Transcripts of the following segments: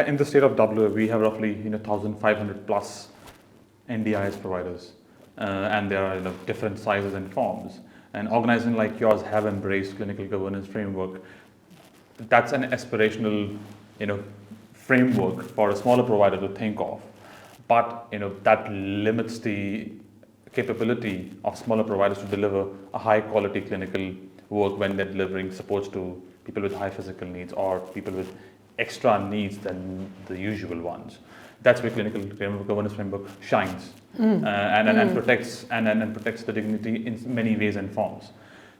in the state of WA, we have roughly 1,500 plus NDIS providers, and there are different sizes and forms. And organizations like yours have embraced clinical governance framework. That's an aspirational, framework for a smaller provider to think of. But that limits the capability of smaller providers to deliver a high quality clinical work when they're delivering supports to people with high physical needs or people with extra needs than the usual ones. That's where clinical governance framework shines and protects the dignity in many ways and forms.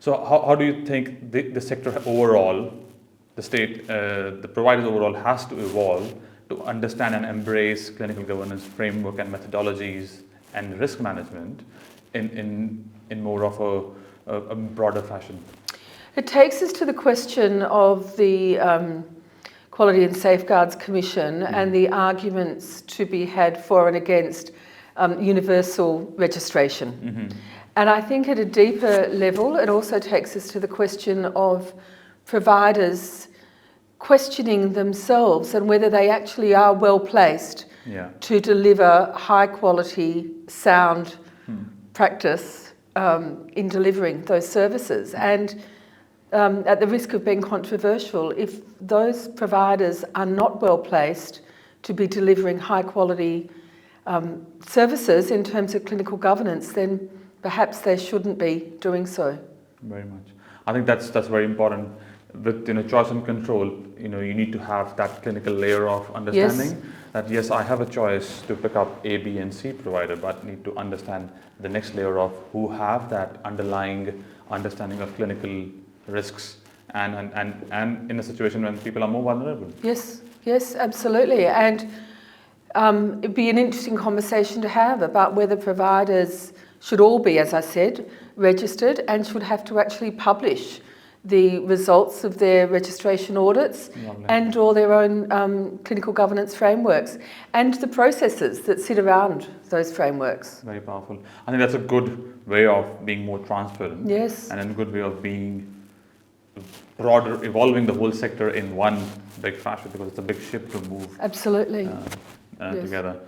So how do you think the sector overall, the state, the providers overall has to evolve to understand and embrace clinical governance framework and methodologies and risk management in more of a broader fashion? It takes us to the question of the Quality and Safeguards Commission and the arguments to be had for and against universal registration. And I think at a deeper level, it also takes us to the question of providers questioning themselves and whether they actually are well placed to deliver high quality, sound practice in delivering those services. And at the risk of being controversial, if those providers are not well placed to be delivering high quality services in terms of clinical governance, then perhaps they shouldn't be doing so. Very much. I think that's very important. With choice and control, you need to have that clinical layer of understanding. That yes, I have a choice to pick up A, B, and C provider, but need to understand the next layer of who have that underlying understanding of clinical risks and in a situation when people are more vulnerable. Yes, absolutely. And it'd be an interesting conversation to have about whether providers should all be, as I said, registered and should have to actually publish the results of their registration audits and or their own clinical governance frameworks and the processes that sit around those frameworks. Very powerful. I think that's a good way of being more transparent. Yes. And a good way of being broader, evolving the whole sector in one big fashion, because it's a big ship to move. Absolutely. Together.